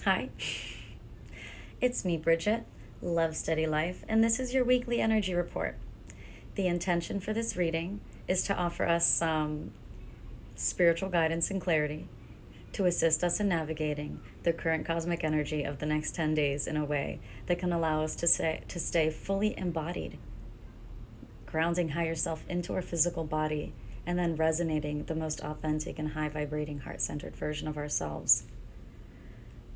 Hi, it's me, Brigette, Love Steady Life, and this is your weekly energy report. The intention for this reading is to offer us some spiritual guidance and clarity to assist us in navigating the current cosmic energy of the next 10 days in a way that can allow us to stay fully embodied, grounding higher self into our physical body, and then resonating the most authentic and high vibrating heart-centered version of ourselves.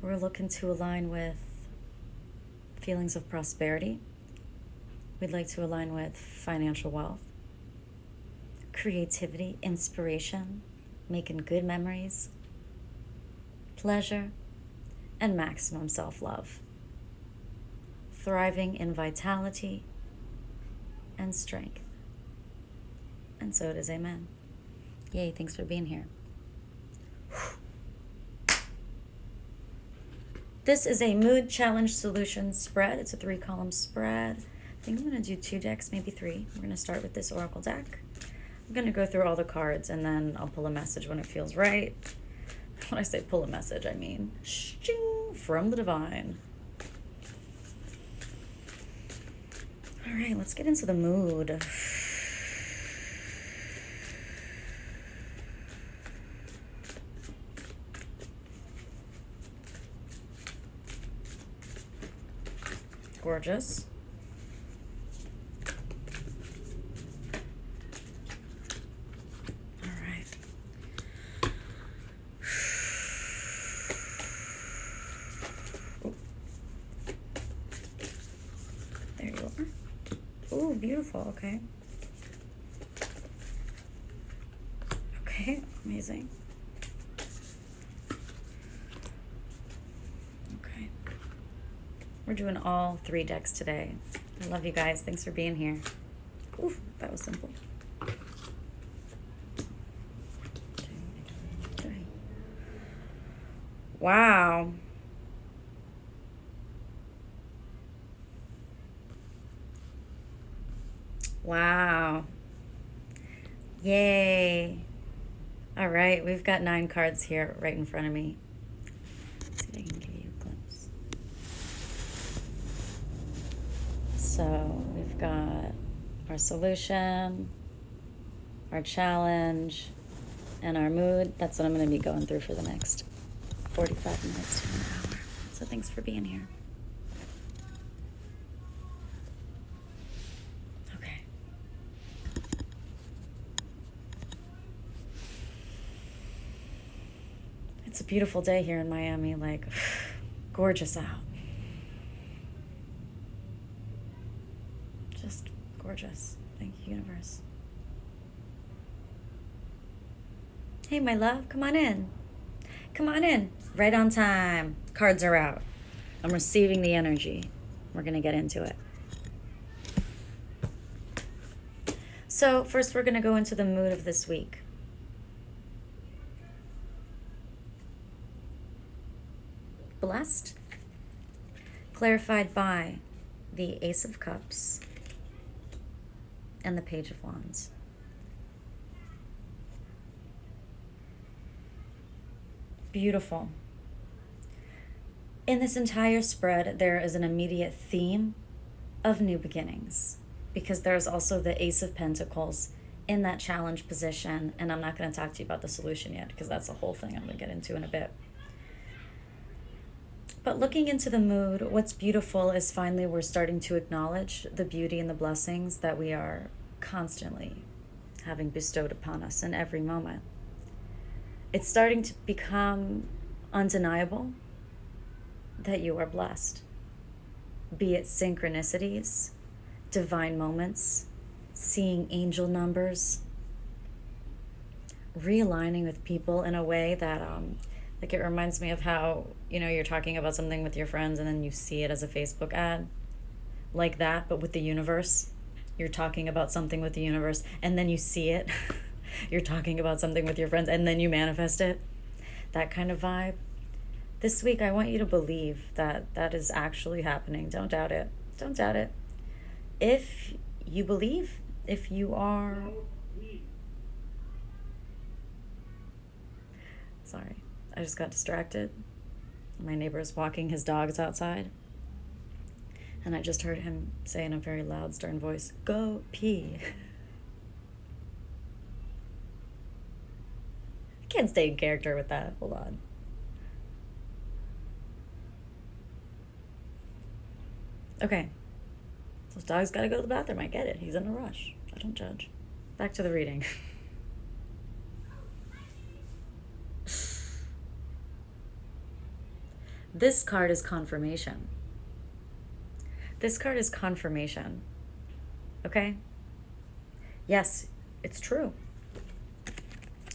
We're looking to align with feelings of prosperity. We'd like to align with financial wealth, creativity, inspiration, making good memories, pleasure, and maximum self-love. Thriving in vitality and strength. And so it is, amen. Yay, thanks for being here. This is a mood challenge solution spread. It's a 3-column spread. I think I'm going to do 2 decks, maybe 3. We're going to start with this oracle deck. I'm going to go through all the cards and then I'll pull a message when it feels right. When I say pull a message, I mean shing, from the divine. All right, let's get into the mood. Gorgeous. All right. Ooh. There you are. Oh, beautiful. Okay. Okay, amazing. We're doing all 3 decks today. I love you guys. Thanks for being here. Ooh, that was simple. 2, 3. Wow. Wow. Yay. All right, we've got 9 cards here right in front of me. Let's see if I can give you a glimpse. So we've got our solution, our challenge, and our mood. That's what I'm going to be going through for the next 45 minutes to an hour. So thanks for being here. Okay. It's a beautiful day here in Miami, like gorgeous out. Just gorgeous. Thank you, universe. Hey, my love, come on in. Come on in. Right on time. Cards are out. I'm receiving the energy. We're going to get into it. So first we're going to go into the mood of this week. Blessed, clarified by the Ace of Cups and the Page of Wands. Beautiful. In this entire spread, there is an immediate theme of new beginnings because there's also the Ace of Pentacles in that challenge position, and I'm not going to talk to you about the solution yet because that's a whole thing I'm going to get into in a bit. But looking into the mood, what's beautiful is finally we're starting to acknowledge the beauty and the blessings that we are constantly having bestowed upon us in every moment. It's starting to become undeniable that you are blessed. Be it synchronicities, divine moments, seeing angel numbers, realigning with people in a way that like it reminds me of how, you're talking about something with your friends and then you see it as a Facebook ad. Like that, but with the universe. You're talking about something with the universe and then you see it. You're talking about something with your friends and then you manifest it. That kind of vibe. This week, I want you to believe that that is actually happening. Don't doubt it. Don't doubt it. If you believe, if you are... Sorry, I just got distracted. My neighbor's walking his dogs outside, and I just heard him say in a very loud, stern voice, "Go pee." I can't stay in character with that. Hold on. Okay. Those dogs gotta go to the bathroom. I get it. He's in a rush. I don't judge. Back to the reading. This card is confirmation. This card is confirmation. Okay? Yes, it's true.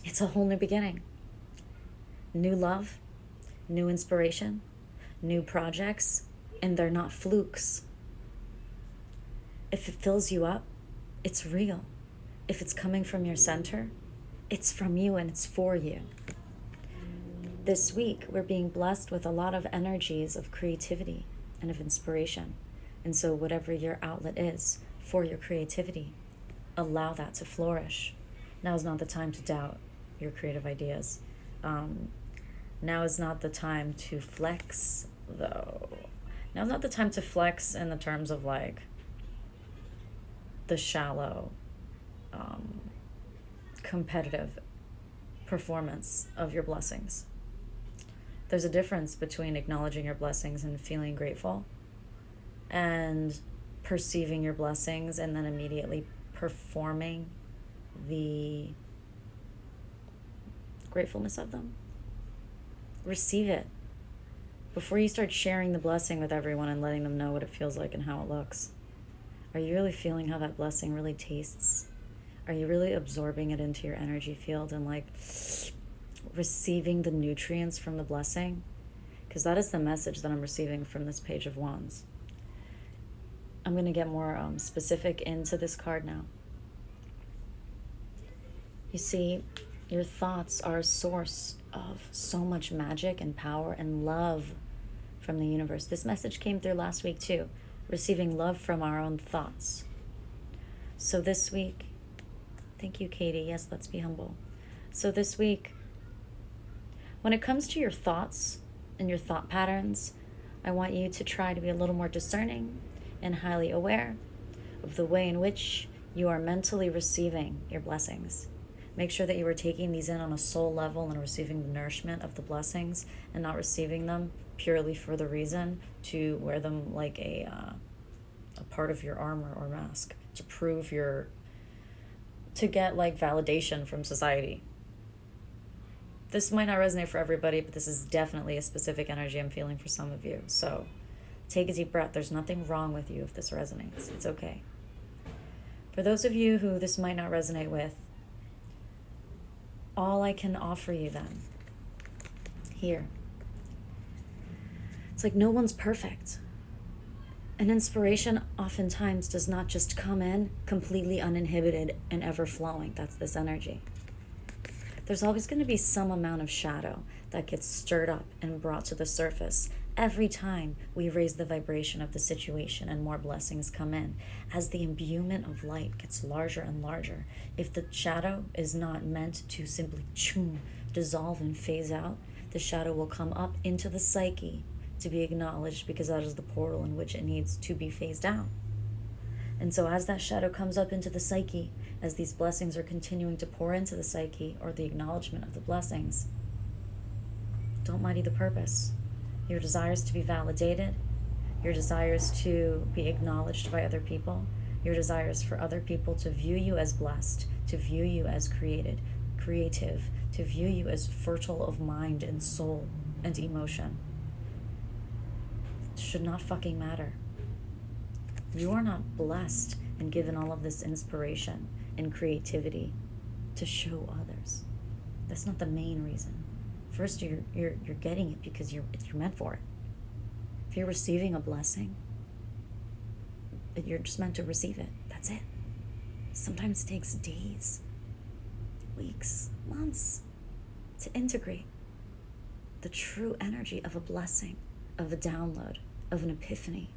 It's a whole new beginning. New love, new inspiration, new projects, and they're not flukes. If it fills you up, it's real. If it's coming from your center, it's from you and it's for you. This week, we're being blessed with a lot of energies of creativity and of inspiration. And so whatever your outlet is for your creativity, allow that to flourish. Now is not the time to doubt your creative ideas. Now is not the time to flex, though. Now is not the time to flex in the terms of like the shallow, competitive performance of your blessings. There's a difference between acknowledging your blessings and feeling grateful and perceiving your blessings and then immediately performing the gratefulness of them. Receive it before you start sharing the blessing with everyone and letting them know what it feels like and how it looks. Are you really feeling how that blessing really tastes? Are you really absorbing it into your energy field and like receiving the nutrients from the blessing? Because that is the message that I'm receiving from this Page of Wands. I'm going to get more specific into this card now. You see, your thoughts are a source of so much magic and power and love from the universe. This message came through last week too, receiving love from our own thoughts. So this week, thank you, Katie. Yes, let's be humble. So this week, when it comes to your thoughts and your thought patterns, I want you to try to be a little more discerning and highly aware of the way in which you are mentally receiving your blessings. Make sure that you are taking these in on a soul level and receiving the nourishment of the blessings and not receiving them purely for the reason to wear them like a part of your armor or mask to prove to get like validation from society. This might not resonate for everybody, but this is definitely a specific energy I'm feeling for some of you. So take a deep breath. There's nothing wrong with you if this resonates. It's okay. For those of you who this might not resonate with, all I can offer you then, here, it's like no one's perfect. And inspiration oftentimes does not just come in completely uninhibited and ever-flowing. That's this energy. There's always going to be some amount of shadow that gets stirred up and brought to the surface every time we raise the vibration of the situation and more blessings come in. As the imbuement of light gets larger and larger, if the shadow is not meant to simply dissolve and phase out, the shadow will come up into the psyche to be acknowledged because that is the portal in which it needs to be phased out. And so as that shadow comes up into the psyche, as these blessings are continuing to pour into the psyche or the acknowledgement of the blessings, don't muddy the purpose. Your desires to be validated, your desires to be acknowledged by other people, your desires for other people to view you as blessed, to view you as creative, to view you as fertile of mind and soul and emotion. It should not fucking matter. You are not blessed and given all of this inspiration and creativity to show others. That's not the main reason. First, you're getting it because you're meant for it. If you're receiving a blessing, you're just meant to receive it. That's it. Sometimes it takes days, weeks, months to integrate the true energy of a blessing, of a download, of an epiphany,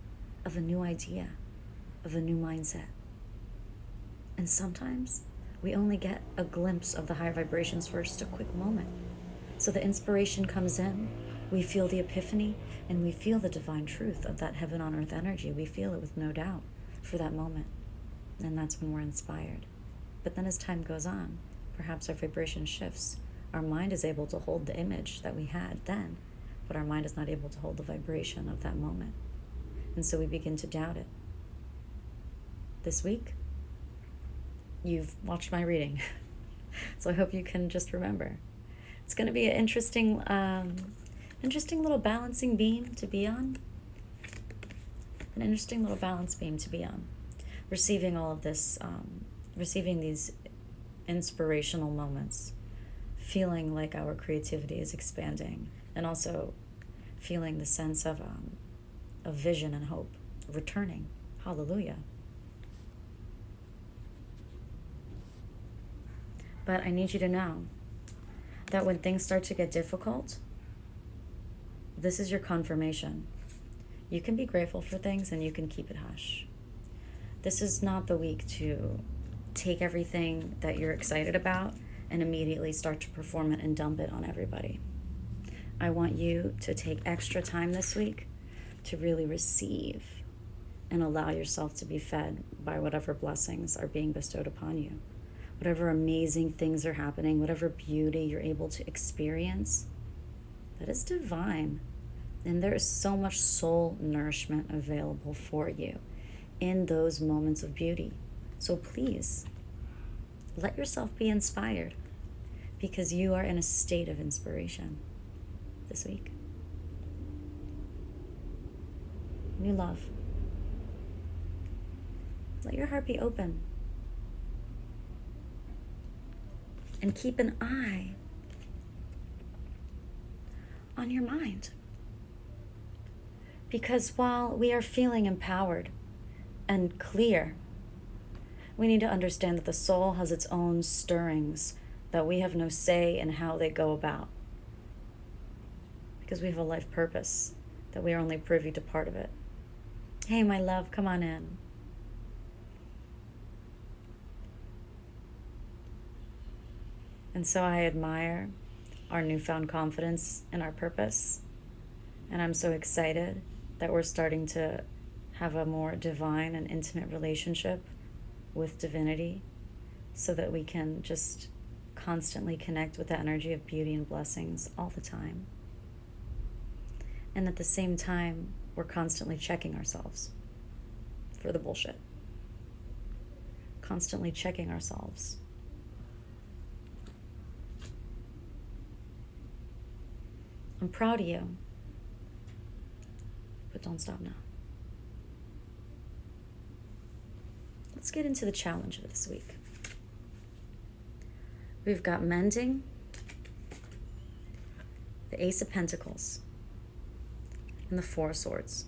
of a new idea, of a new mindset. And sometimes we only get a glimpse of the higher vibrations for just a quick moment. So the inspiration comes in, We feel the epiphany, and we feel the divine truth of that heaven on earth energy. We feel it with no doubt for that moment. And that's when we're inspired. But then as time goes on, perhaps our vibration shifts. Our mind is able to hold the image that we had then, but our mind is not able to hold the vibration of that moment. And so we begin to doubt it. This week, you've watched my reading. So I hope you can just remember. It's going to be an interesting little balancing beam to be on. An interesting little balance beam to be on. Receiving all of this, receiving these inspirational moments, feeling like our creativity is expanding, and also feeling the sense of vision and hope returning. Hallelujah. But I need you to know that when things start to get difficult, this is your confirmation. You can be grateful for things and you can keep it hush. This is not the week to take everything that you're excited about and immediately start to perform it and dump it on everybody. I want you to take extra time this week to really receive and allow yourself to be fed by whatever blessings are being bestowed upon you. Whatever amazing things are happening, whatever beauty you're able to experience, that is divine. And there is so much soul nourishment available for you in those moments of beauty. So please, let yourself be inspired, because you are in a state of inspiration this week. New love. Let your heart be open. And keep an eye on your mind. Because while we are feeling empowered and clear, we need to understand that the soul has its own stirrings that we have no say in how they go about. Because we have a life purpose that we are only privy to part of it. Hey, my love, come on in. And so I admire our newfound confidence in our purpose. And I'm so excited that we're starting to have a more divine and intimate relationship with divinity, so that we can just constantly connect with the energy of beauty and blessings all the time. And at the same time, we're constantly checking ourselves for the bullshit. Constantly checking ourselves. I'm proud of you, but don't stop now. Let's get into the challenge of this week. We've got mending, the Ace of Pentacles, and the Four of Swords.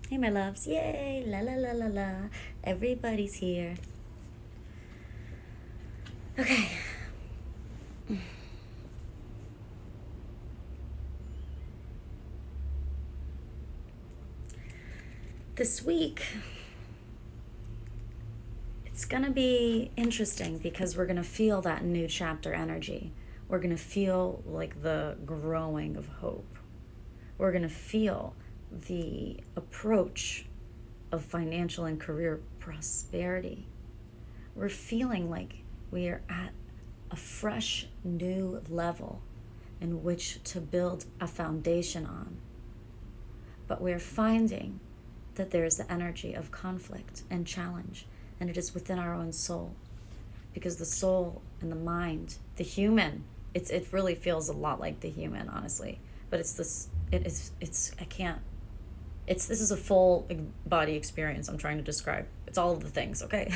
Hey, my loves. Yay! La la la la la. Everybody's here. Okay. This week, it's going to be interesting because we're going to feel that new chapter energy. We're going to feel like the growing of hope. We're going to feel the approach of financial and career prosperity. We're feeling like we are at a fresh new level in which to build a foundation on. But we're finding that there is the energy of conflict and challenge, and it is within our own soul, because the soul and the mind, the human, it really feels a lot like the human, honestly, but this is a full body experience I'm trying to describe. It's all of the things, okay?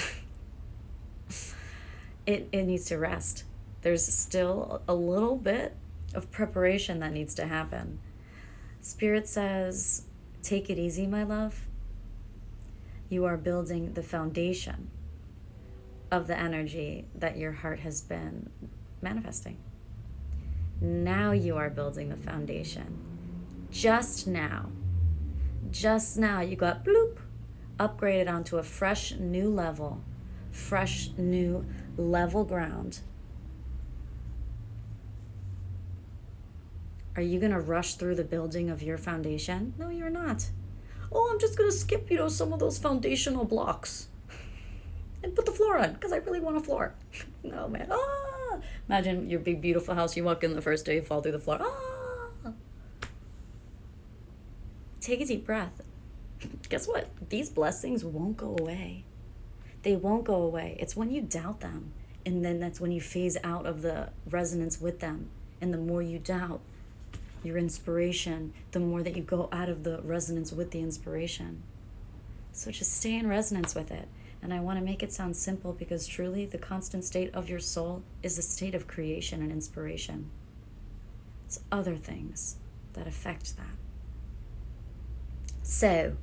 It needs to rest. There's still a little bit of preparation that needs to happen. Spirit says, take it easy, my love. You are building the foundation of the energy that your heart has been manifesting. Now you are building the foundation. Just now you got bloop, upgraded onto a fresh new level ground. Are you going to rush through the building of your foundation? No, you're not. Oh, I'm just going to skip, some of those foundational blocks and put the floor on because I really want a floor. No, man. Ah! Imagine your big, beautiful house. You walk in the first day, you fall through the floor. Ah! Take a deep breath. Guess what? These blessings won't go away. They won't go away. It's when you doubt them. And then that's when you phase out of the resonance with them. And the more you doubt your inspiration, the more that you go out of the resonance with the inspiration. So just stay in resonance with it. And I want to make it sound simple because truly the constant state of your soul is a state of creation and inspiration. It's other things that affect that. So,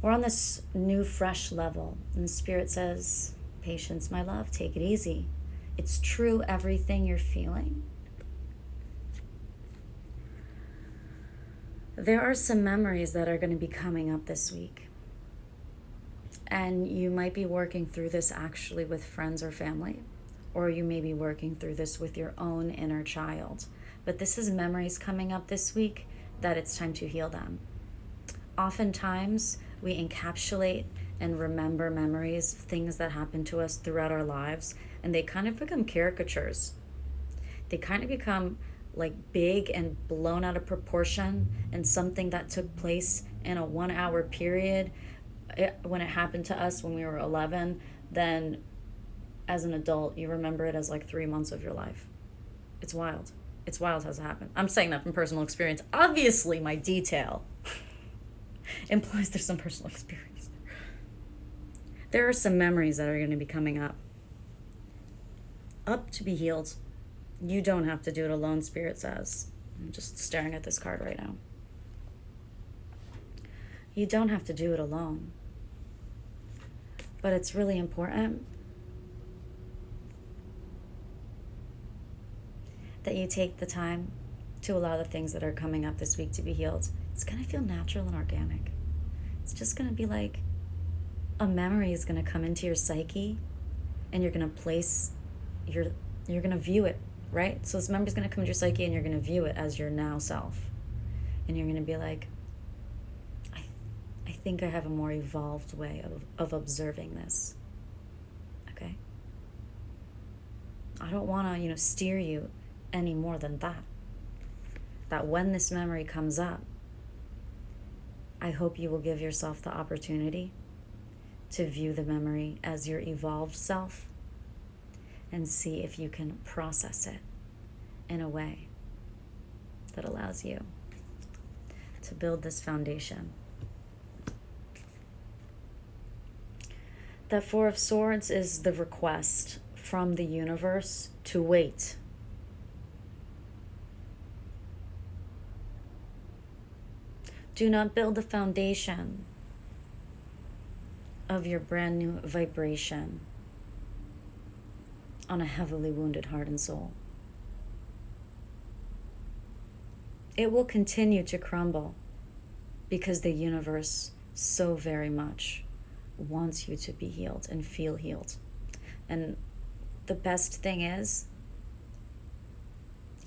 we're on this new, fresh level. And the Spirit says, patience, my love, take it easy. It's true, everything you're feeling. There are some memories that are going to be coming up this week. And you might be working through this actually with friends or family, or you may be working through this with your own inner child. But this is memories coming up this week that it's time to heal them. Oftentimes, we encapsulate and remember memories of things that happen to us throughout our lives, and they kind of become caricatures. They kind of become like big and blown out of proportion, and something that took place in a 1 hour period when it happened to us when we were 11, then as an adult, you remember it as like 3 months of your life. It's wild. It's wild how it happened. I'm saying that from personal experience. Obviously, my detail implies there's some personal experience. There are some memories that are going to be coming up to be healed. You don't have to do it alone, Spirit says. I'm just staring at this card right now. You don't have to do it alone. But it's really important that you take the time to allow the things that are coming up this week to be healed. It's going to feel natural and organic. It's just going to be like a memory is going to come into your psyche, and you're going to place you're going to view it, right? So this memory is going to come into your psyche, and you're going to view it as your now self. And you're going to be like, I think I have a more evolved way of observing this. Okay? I don't want to, steer you any more than that. That when this memory comes up, I hope you will give yourself the opportunity to view the memory as your evolved self and see if you can process it in a way that allows you to build this foundation. That Four of Swords is the request from the universe to wait. Do not build the foundation of your brand new vibration on a heavily wounded heart and soul. It will continue to crumble because the universe so very much wants you to be healed and feel healed. And the best thing is,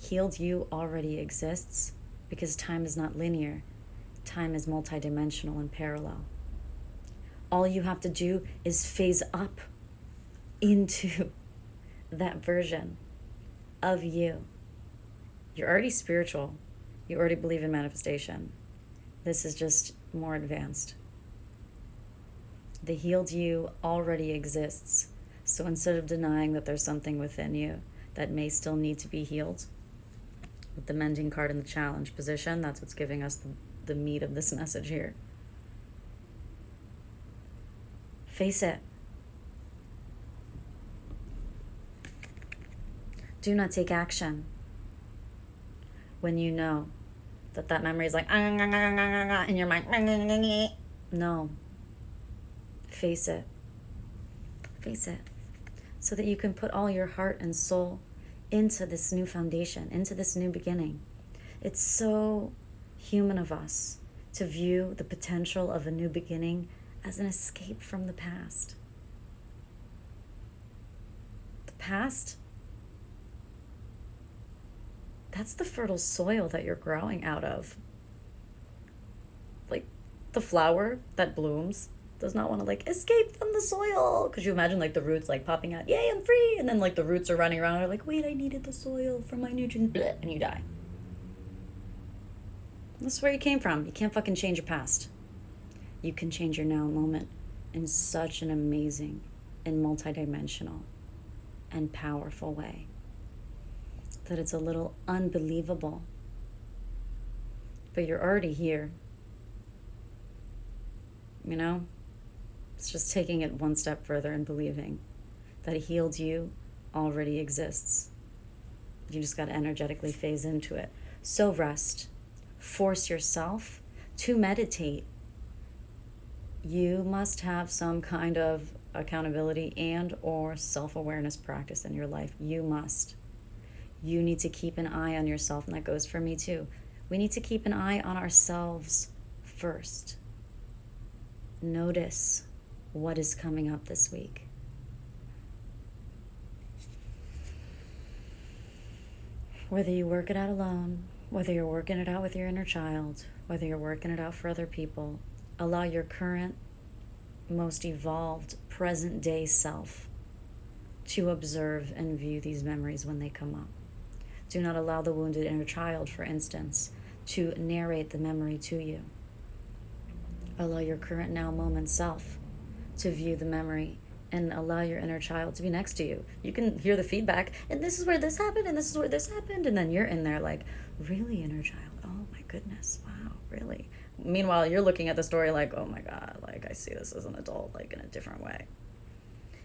healed you already exists because time is not linear. Time is multidimensional and parallel. All you have to do is phase up into that version of you. You're already spiritual. You already believe in manifestation. This is just more advanced. The healed you already exists. So instead of denying that there's something within you that may still need to be healed, with the mending card in the challenge position, that's what's giving us the meat of this message here. Face it. Do not take action when you know that memory is like in your mind. No. Face it. Face it. So that you can put all your heart and soul into this new foundation, into this new beginning. It's so human of us to view the potential of a new beginning as an escape from the past. The past that's the fertile soil that you're growing out of. Like, the flower that blooms does not want to, like, escape from the soil. Because you imagine, like, the roots, like, popping out, yay, I'm free. And then, like, the roots are running around and they're like, wait, I needed the soil for my nutrients. Bleh, and you die. That's where you came from. You can't fucking change your past. You can change your now moment in such an amazing and multidimensional and powerful way that it's a little unbelievable. But you're already here. You know? It's just taking it one step further and believing that a healed you already exists. You just got to energetically phase into it. So rest. Force yourself to meditate. You must have some kind of accountability and or self-awareness practice in your life. You must. You need to keep an eye on yourself, and that goes for me too. We need to keep an eye on ourselves first. Notice what is coming up this week. Whether you work it out alone, whether you're working it out with your inner child, whether you're working it out for other people, allow your current, most evolved, present day self to observe and view these memories when they come up. Do not allow the wounded inner child, for instance, to narrate the memory to you. Allow your current now moment self to view the memory and allow your inner child to be next to you. You can hear the feedback, and this is where this happened, and this is where this happened, and then you're in there like, really, inner child? Oh my goodness, wow, really? Meanwhile, you're looking at the story like, oh my God, like I see this as an adult, like in a different way.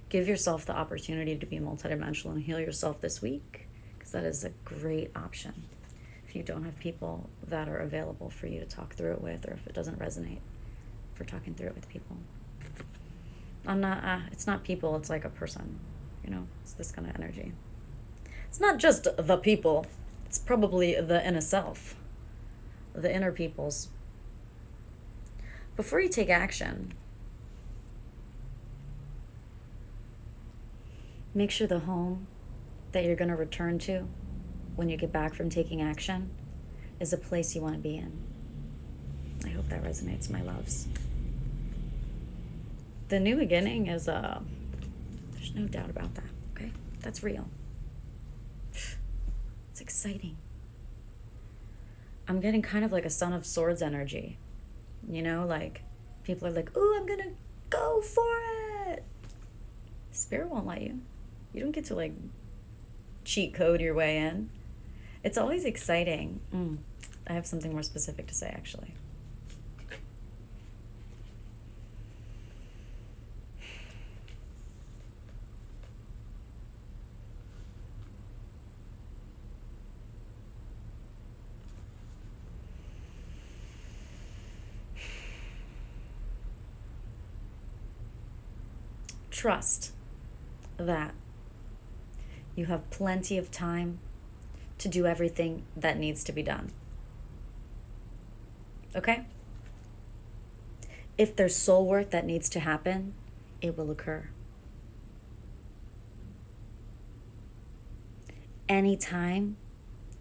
Give yourself the opportunity to be multidimensional and heal yourself this week, because that is a great option. If you don't have people that are available for you to talk through it with, or if it doesn't resonate, for talking through it with people. It's not people, it's like a person, you know, it's this kind of energy. It's not just the people, it's probably the inner self, the inner peoples. Before you take action, make sure the home that you're going to return to when you get back from taking action is a place you want to be in. I hope that resonates, my loves. The new beginning is, there's no doubt about that, okay? That's real. It's exciting. I'm getting kind of like a Son of Swords energy. You know, like, people are like, ooh, I'm gonna go for it. Spirit won't let you. You don't get to, like, cheat code your way in. It's always exciting. I have something more specific to say, actually. Trust that you have plenty of time to do everything that needs to be done. Okay? If there's soul work that needs to happen, it will occur. Anytime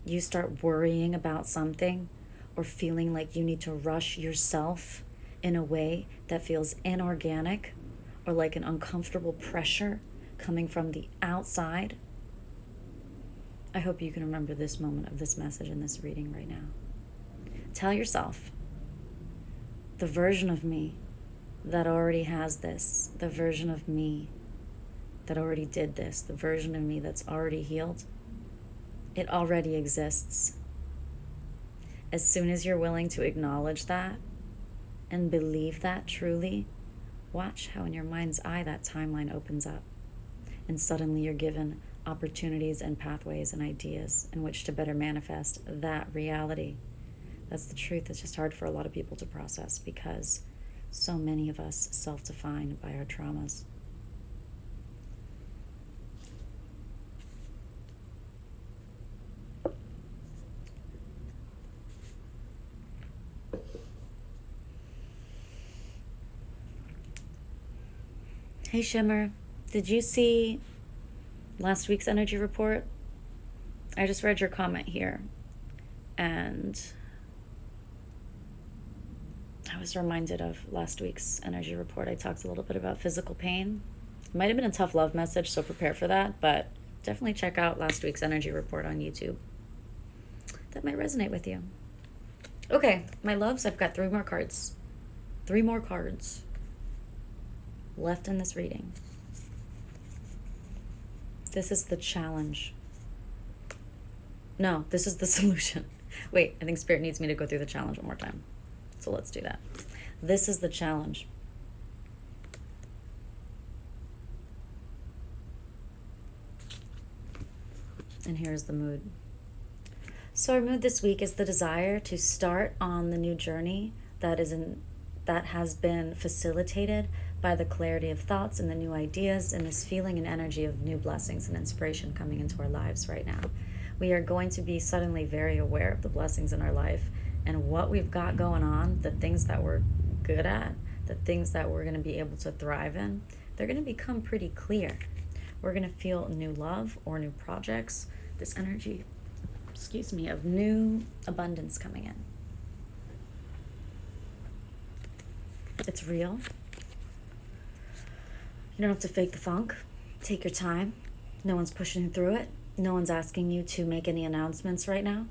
you start worrying about something or feeling like you need to rush yourself in a way that feels inorganic, or like an uncomfortable pressure coming from the outside, I hope you can remember this moment of this message and this reading right now. Tell yourself, the version of me that already has this, the version of me that already did this, the version of me that's already healed, it already exists. As soon as you're willing to acknowledge that and believe that truly, watch how in your mind's eye that timeline opens up, and suddenly you're given opportunities and pathways and ideas in which to better manifest that reality. That's the truth. It's just hard for a lot of people to process because so many of us self-define by our traumas. Hey Shimmer, did you see last week's energy report? I just read your comment here. And I was reminded of last week's energy report. I talked a little bit about physical pain. It might have been a tough love message, so prepare for that, but definitely check out last week's energy report on YouTube. That might resonate with you. Okay, my loves, I've got 3 more cards. 3 more cards left in this reading. This is the challenge. No, this is the solution. Wait, I think Spirit needs me to go through the challenge one more time. So let's do that. This is the challenge. And here's the mood. So our mood this week is the desire to start on the new journey that has been facilitated by the clarity of thoughts and the new ideas and this feeling and energy of new blessings and inspiration coming into our lives right now. We are going to be suddenly very aware of the blessings in our life and what we've got going on, the things that we're good at, the things that we're going to be able to thrive in. They're going to become pretty clear. We're going to feel new love or new projects, this energy, of new abundance coming in. It's real. You don't have to fake the funk. Take your time. No one's pushing you through it. No one's asking you to make any announcements right now.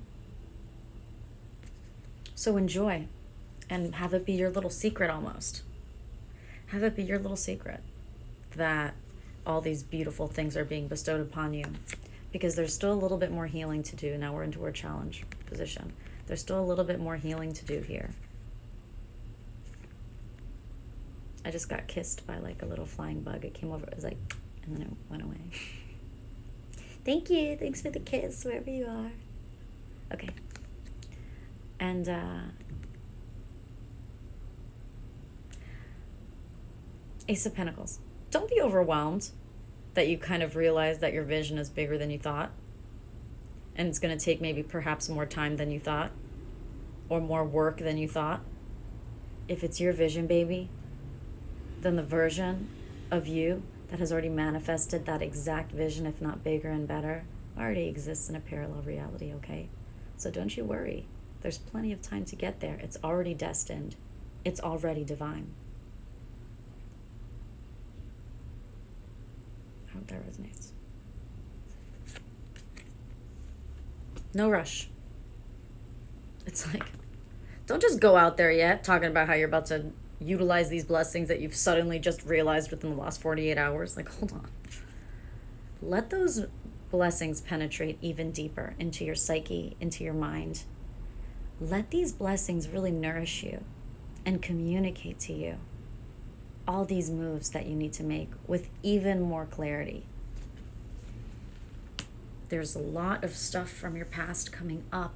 So enjoy and have it be your little secret almost. Have it be your little secret that all these beautiful things are being bestowed upon you, because there's still a little bit more healing to do. Now we're into our challenge position. There's still a little bit more healing to do here. I just got kissed by like a little flying bug. It came over, it was like, and then it went away. Thank you. Thanks for the kiss, wherever you are. Okay. And Ace of Pentacles. Don't be overwhelmed that you kind of realize that your vision is bigger than you thought. And it's going to take maybe perhaps more time than you thought, or more work than you thought. If it's your vision, baby, then the version of you that has already manifested that exact vision, if not bigger and better, already exists in a parallel reality, okay? So don't you worry. There's plenty of time to get there. It's already destined. It's already divine. I hope that resonates. No rush. It's like, don't just go out there yet talking about how you're about to utilize these blessings that you've suddenly just realized within the last 48 hours. Like, hold on. Let those blessings penetrate even deeper into your psyche, into your mind. Let these blessings really nourish you and communicate to you all these moves that you need to make with even more clarity. There's a lot of stuff from your past coming up.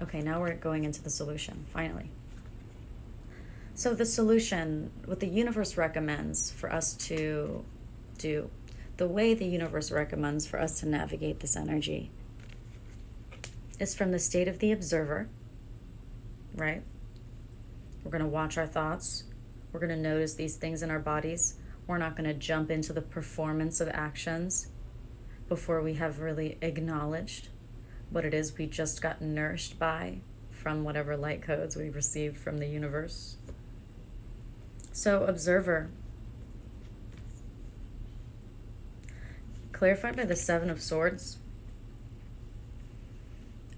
Okay, now we're going into the solution, finally. So the solution, what the universe recommends for us to do, the way the universe recommends for us to navigate this energy is from the state of the observer, right? We're going to watch our thoughts. We're going to notice these things in our bodies. We're not going to jump into the performance of actions before we have really acknowledged what it is we just got nourished by from whatever light codes we received from the universe. So, observer, clarified by the 7 of Swords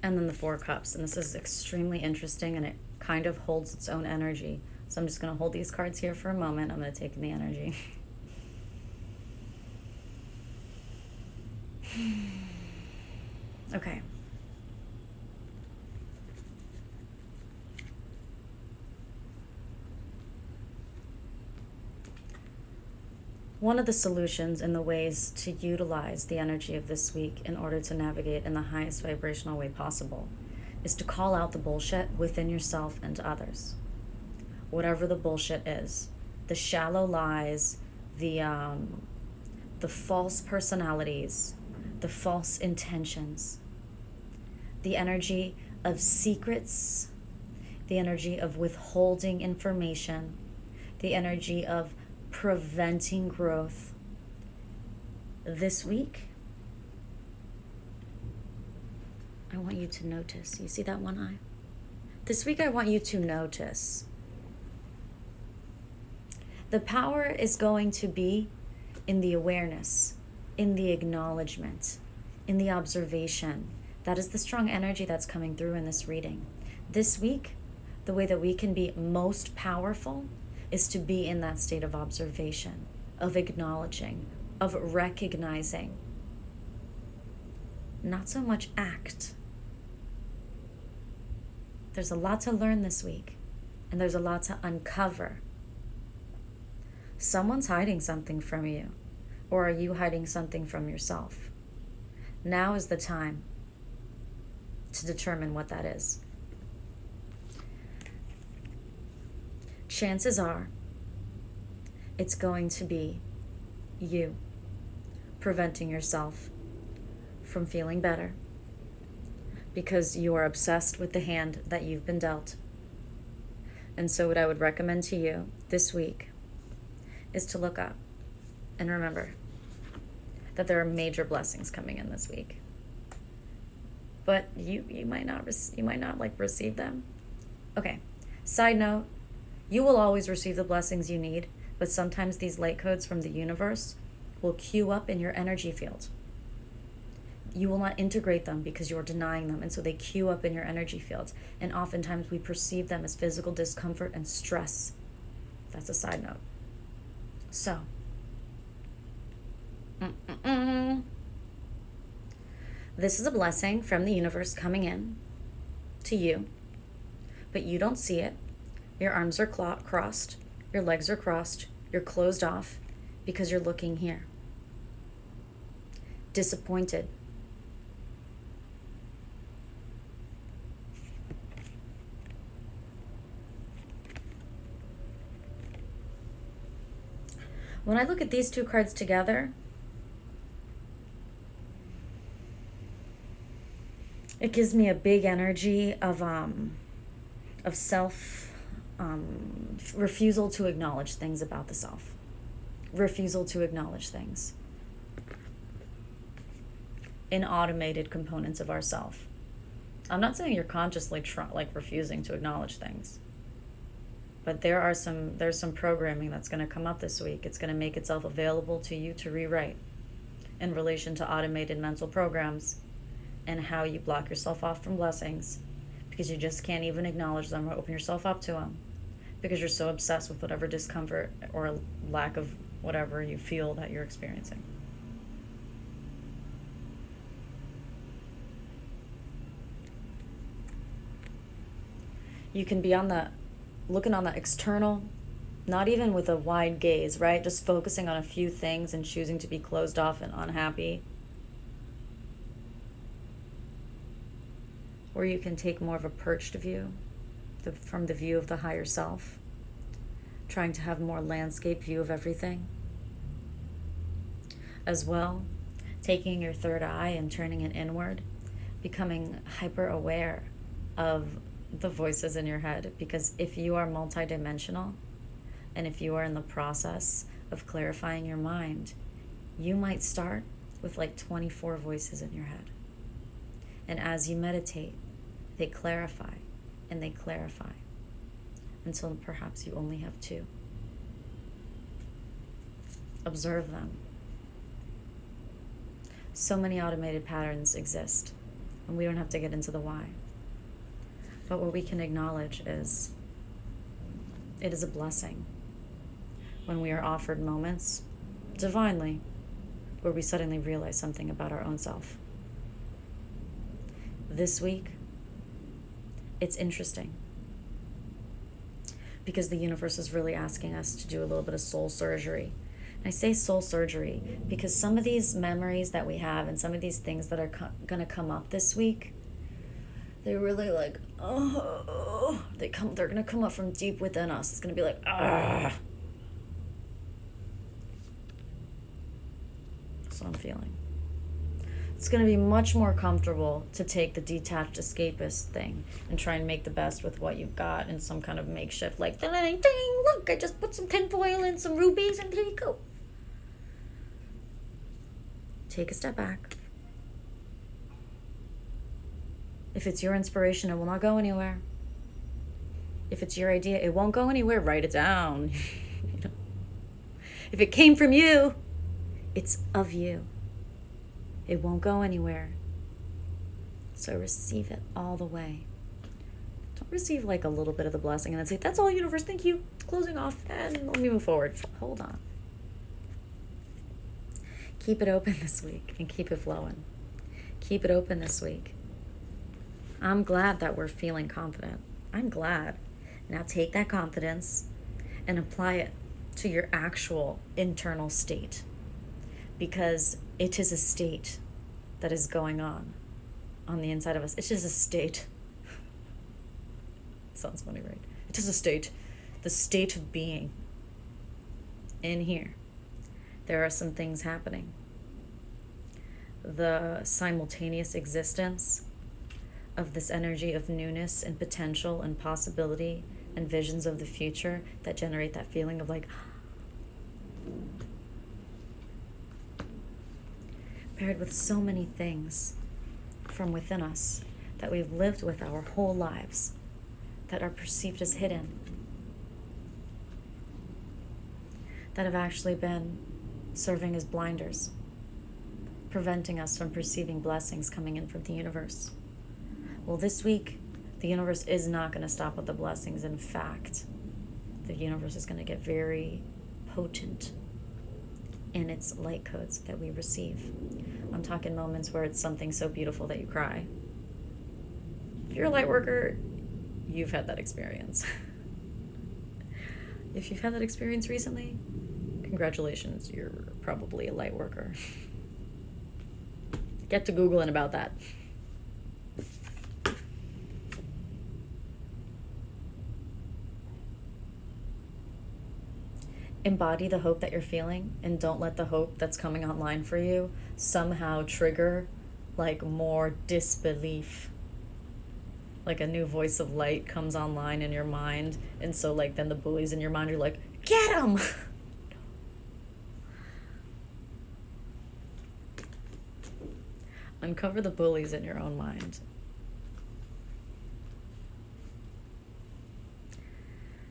and then the 4 Cups. And this is extremely interesting, and it kind of holds its own energy. So I'm just going to hold these cards here for a moment. I'm going to take in the energy. Okay. One of the solutions and the ways to utilize the energy of this week in order to navigate in the highest vibrational way possible is to call out the bullshit within yourself and to others. Whatever the bullshit is, the shallow lies, the false personalities, the false intentions, the energy of secrets, the energy of withholding information, the energy of preventing growth. This week, I want you to notice. You see that one eye? This week I want you to notice. The power is going to be in the awareness, in the acknowledgement, in the observation. That is the strong energy that's coming through in this reading. This week, the way that we can be most powerful is to be in that state of observation, of acknowledging, of recognizing. Not so much act. There's a lot to learn this week, and there's a lot to uncover. Someone's hiding something from you, or are you hiding something from yourself? Now is the time to determine what that is. Chances are it's going to be you preventing yourself from feeling better because you are obsessed with the hand that you've been dealt. And so what I would recommend to you this week is to look up and remember that there are major blessings coming in this week. But you might not receive them. Okay. Side note, you will always receive the blessings you need, but sometimes these light codes from the universe will queue up in your energy field. You will not integrate them because you're denying them, and so they queue up in your energy field. And oftentimes we perceive them as physical discomfort and stress. That's a side note. So, this is a blessing from the universe coming in to you, but you don't see it. Your arms are crossed, your legs are crossed, you're closed off because you're looking here. Disappointed. When I look at these two cards together, it gives me a big energy of self, refusal to acknowledge things about the self, refusal to acknowledge things in automated components of ourself. I'm not saying you're consciously refusing to acknowledge things. But there's some programming that's going to come up this week. It's going to make itself available to you to rewrite in relation to automated mental programs and how you block yourself off from blessings because you just can't even acknowledge them or open yourself up to them because you're so obsessed with whatever discomfort or lack of whatever you feel that you're experiencing. You can be looking on the external, not even with a wide gaze, right? Just focusing on a few things and choosing to be closed off and unhappy. Or you can take more of a perched view, from the view of the higher self, trying to have more landscape view of everything. As well, taking your third eye and turning it inward, becoming hyper aware of the voices in your head, because if you are multidimensional and if you are in the process of clarifying your mind, you might start with 24 voices in your head, and as you meditate they clarify and they clarify until perhaps you only have 2. Observe them. So many automated patterns exist, and we don't have to get into the why. But what we can acknowledge is it is a blessing when we are offered moments divinely where we suddenly realize something about our own self. This week, it's interesting because the universe is really asking us to do a little bit of soul surgery. And I say soul surgery because some of these memories that we have and some of these things that are going to come up this week, they're really they're going to come up from deep within us. It's going to be That's what I'm feeling. It's going to be much more comfortable to take the detached escapist thing and try and make the best with what you've got in some kind of makeshift, look, I just put some tinfoil and some rubies and here you go. Take a step back. If it's your inspiration, it will not go anywhere. If it's your idea, it won't go anywhere. Write it down. You know? If it came from you, it's of you. It won't go anywhere. So receive it all the way. Don't receive like a little bit of the blessing and then say, that's all, universe, thank you. Closing off, and let me move forward. Hold on. Keep it open this week and keep it flowing. Keep it open this week. I'm glad that we're feeling confident. I'm glad. Now take that confidence and apply it to your actual internal state, because it is a state that is going on the inside of us. It is a state. Sounds funny, right? It is a state. The state of being. In here, there are some things happening. The simultaneous existence of this energy of newness and potential and possibility and visions of the future that generate that feeling of like, paired with so many things from within us that we've lived with our whole lives that are perceived as hidden, that have actually been serving as blinders, preventing us from perceiving blessings coming in from the universe. Well, this week, the universe is not going to stop with the blessings. In fact, the universe is going to get very potent in its light codes that we receive. I'm talking moments where it's something so beautiful that you cry. If you're a light worker, you've had that experience. If you've had that experience recently, congratulations, you're probably a light worker. Get to Googling about that. Embody the hope that you're feeling, and don't let the hope that's coming online for you somehow trigger like more disbelief. Like a new voice of light comes online in your mind, and so like then the bullies in your mind are like, get them! Uncover the bullies in your own mind.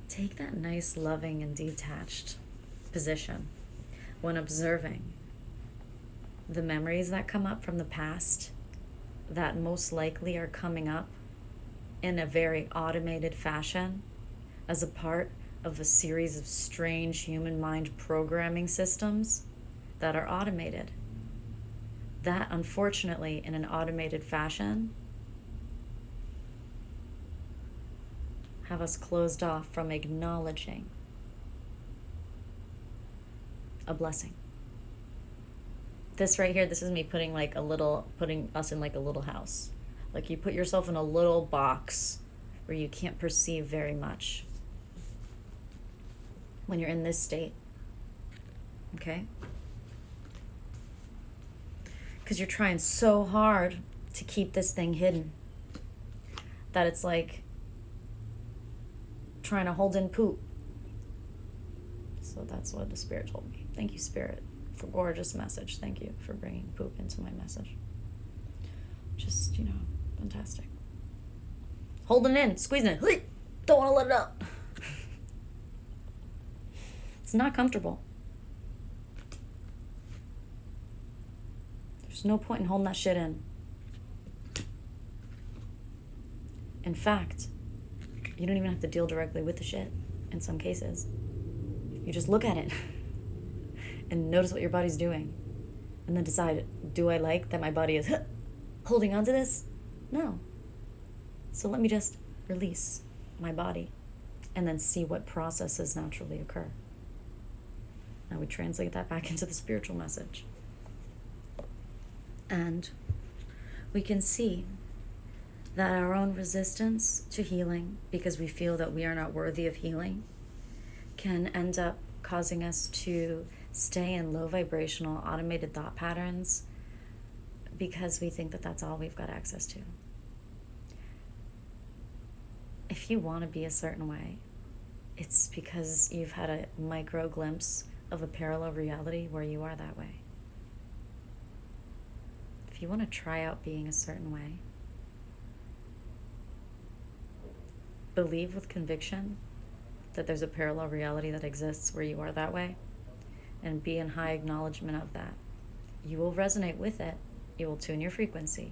Take that nice, loving, and detached position when observing the memories that come up from the past that most likely are coming up in a very automated fashion as a part of a series of strange human mind programming systems that are automated. That, unfortunately, in an automated fashion, have us closed off from acknowledging a blessing. This right here, this is me putting us in like a little house. Like you put yourself in a little box where you can't perceive very much when you're in this state. Okay? Because you're trying so hard to keep this thing hidden that it's like trying to hold in poop. So that's what the Spirit told me. Thank you, Spirit, for gorgeous message. Thank you for bringing poop into my message. Just, fantastic. Holding it in, squeezing it. Don't want to let it out. It's not comfortable. There's no point in holding that shit in. In fact, you don't even have to deal directly with the shit in some cases. You just look at it and notice what your body's doing. And then decide, do I like that my body is holding on to this? No. So let me just release my body and then see what processes naturally occur. Now we translate that back into the spiritual message. And we can see that our own resistance to healing, because we feel that we are not worthy of healing, can end up causing us to stay in low vibrational automated thought patterns because we think that that's all we've got access to. If you want to be a certain way, it's because you've had a micro glimpse of a parallel reality where you are that way. If you want to try out being a certain way, believe with conviction that there's a parallel reality that exists where you are that way, and be in high acknowledgement of that. You will resonate with it. You will tune your frequency,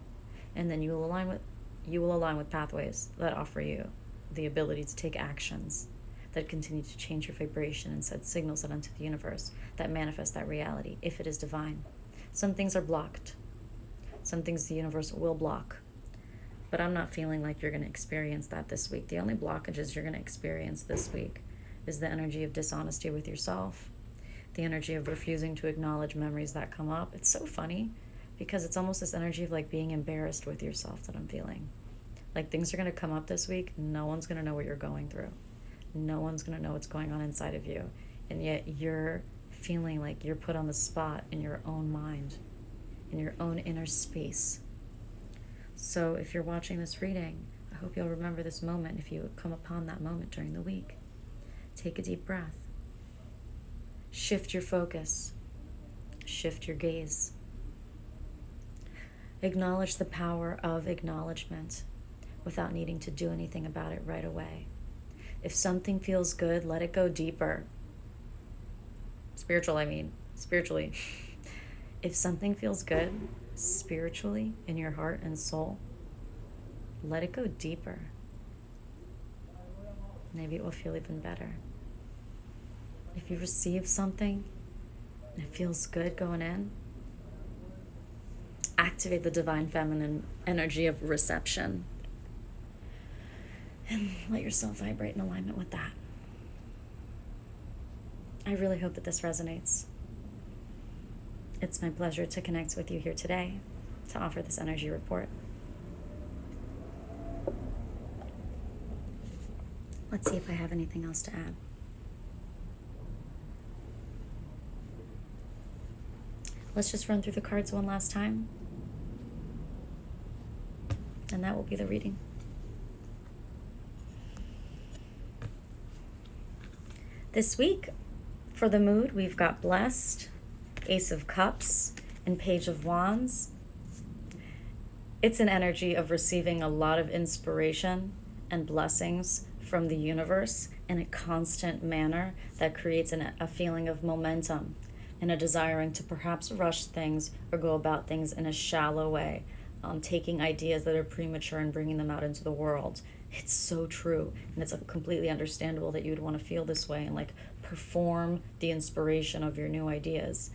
and then you will align with pathways that offer you the ability to take actions that continue to change your vibration and send signals out into the universe that manifest that reality if it is divine. Some things are blocked. Some things the universe will block. But I'm not feeling like you're going to experience that this week. The only blockages you're going to experience this week is the energy of dishonesty with yourself, the energy of refusing to acknowledge memories that come up. It's so funny because it's almost this energy of like being embarrassed with yourself that I'm feeling. Like things are going to come up this week. No one's going to know what you're going through. No one's going to know what's going on inside of you. And yet you're feeling like you're put on the spot in your own mind, in your own inner space. So if you're watching this reading, I hope you'll remember this moment if you come upon that moment during the week. Take a deep breath. Shift your focus. Shift your gaze. Acknowledge the power of acknowledgement without needing to do anything about it right away. If something feels good, let it go deeper. Spiritually. If something feels good, spiritually, in your heart and soul, let it go deeper. Maybe it will feel even better. If you receive something and it feels good going in, activate the divine feminine energy of reception and let yourself vibrate in alignment with that. I really hope that this resonates. It's my pleasure to connect with you here today to offer this energy report. Let's see if I have anything else to add. Let's just run through the cards one last time. And that will be the reading. This week, for the mood, we've got Blessed, Ace of Cups, and Page of Wands. It's an energy of receiving a lot of inspiration and blessings from the universe in a constant manner that creates a feeling of momentum and a desiring to perhaps rush things or go about things in a shallow way, taking ideas that are premature and bringing them out into the world. It's so true, and it's completely understandable that you would want to feel this way and like perform the inspiration of your new ideas.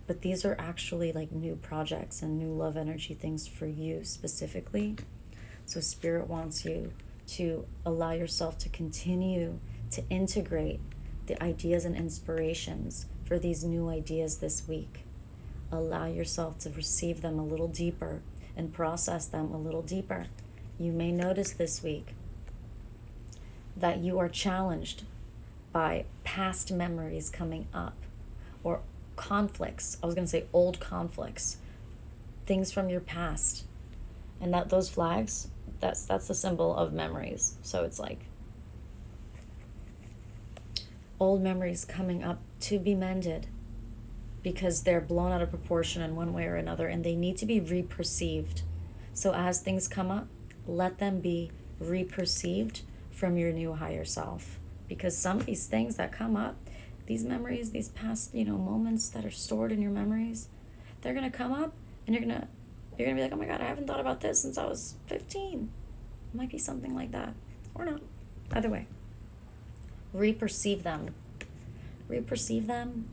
But these are actually like new projects and new love energy things for you specifically. So Spirit wants you to allow yourself to continue to integrate the ideas and inspirations for these new ideas this week. Allow yourself to receive them a little deeper and process them a little deeper. You may notice this week that you are challenged by past memories coming up or conflicts. I was going to say old conflicts, things from your past. And that those flags, that's the symbol of memories. So it's like old memories coming up to be mended because they're blown out of proportion in one way or another, and they need to be reperceived. So as things come up, let them be reperceived from your new higher self. Because some of these things that come up, these memories, these past, moments that are stored in your memories, they're going to come up and you're going to be like, oh my God, I haven't thought about this since I was 15. It might be something like that. Or not. Either way. Reperceive them. Reperceive them.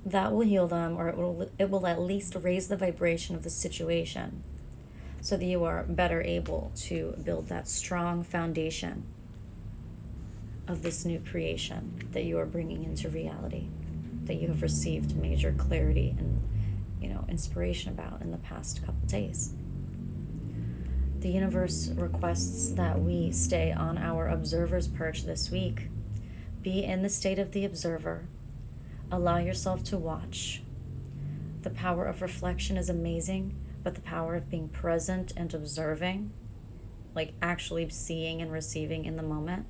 That will heal them, or it will at least raise the vibration of the situation so that you are better able to build that strong foundation of this new creation that you are bringing into reality, that you have received major clarity and inspiration about in the past couple days. The universe requests that we stay on our observer's perch this week. Be in the state of the observer. Allow yourself to watch. The power of reflection is amazing, but the power of being present and observing, like actually seeing and receiving in the moment,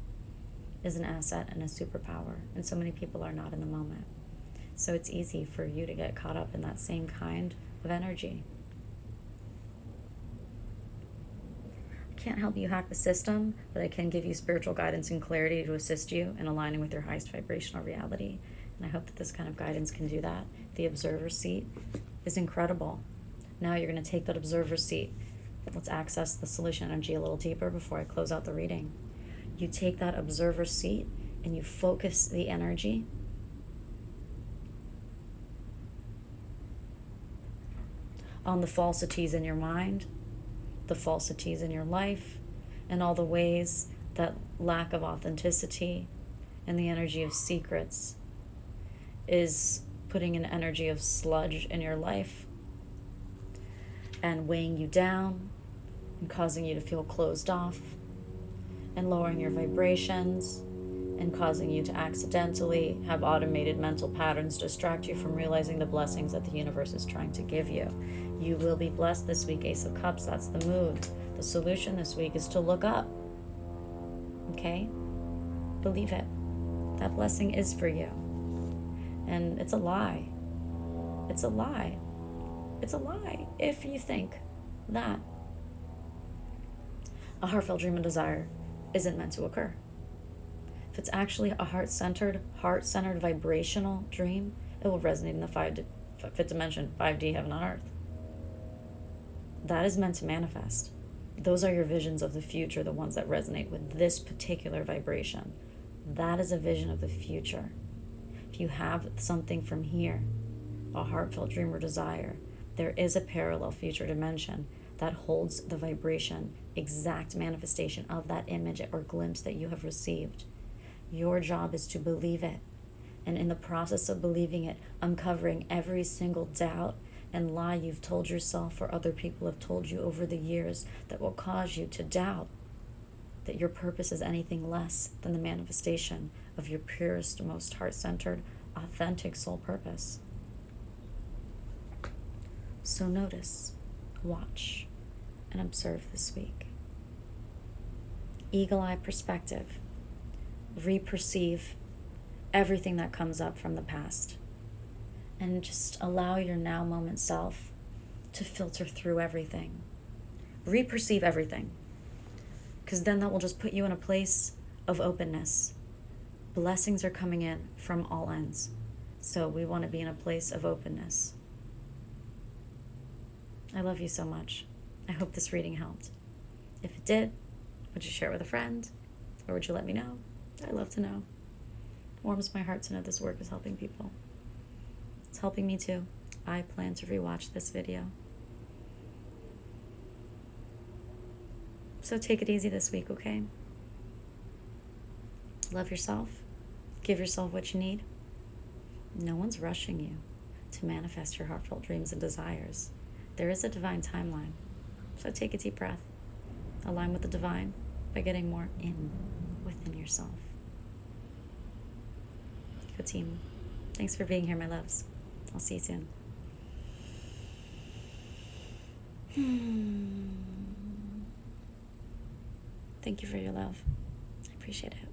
is an asset and a superpower. And so many people are not in the moment. So it's easy for you to get caught up in that same kind of energy. I can't help you hack the system, but I can give you spiritual guidance and clarity to assist you in aligning with your highest vibrational reality. And I hope that this kind of guidance can do that. The observer seat is incredible. Now you're going to take that observer seat. Let's access the solution energy a little deeper before I close out the reading. You take that observer seat and you focus the energy on the falsities in your mind, the falsities in your life, and all the ways that lack of authenticity and the energy of secrets is putting an energy of sludge in your life and weighing you down and causing you to feel closed off and lowering your vibrations and causing you to accidentally have automated mental patterns distract you from realizing the blessings that the universe is trying to give you. You will be blessed this week, Ace of Cups. That's the mood. The solution this week is to look up. Okay? Believe it. That blessing is for you. And it's a lie. It's a lie. It's a lie if you think that a heartfelt dream and desire isn't meant to occur. If it's actually a heart-centered vibrational dream, it will resonate in the fifth dimension, 5D, heaven on earth. That is meant to manifest. Those are your visions of the future, the ones that resonate with this particular vibration. That is a vision of the future. If you have something from here, a heartfelt dream or desire, there is a parallel future dimension that holds the vibration, exact manifestation of that image or glimpse that you have received. Your job is to believe it. And in the process of believing it, uncovering every single doubt and lie you've told yourself or other people have told you over the years that will cause you to doubt that your purpose is anything less than the manifestation of your purest, most heart-centered, authentic soul purpose. So notice, watch, and observe this week. Eagle-eye perspective. Re-perceive everything that comes up from the past. And just allow your now moment self to filter through everything. Re-perceive everything. Because then that will just put you in a place of openness. Blessings are coming in from all ends. So we want to be in a place of openness. I love you so much. I hope this reading helped. If it did, would you share it with a friend? Or would you let me know? I'd love to know. It warms my heart to know this work is helping people. It's helping me too. I plan to rewatch this video. So take it easy this week, okay? Love yourself. Give yourself what you need. No one's rushing you to manifest your heartfelt dreams and desires. There is a divine timeline. So take a deep breath. Align with the divine by getting more in within yourself. Good team. Thanks for being here, my loves. I'll see you soon. Thank you for your love. I appreciate it.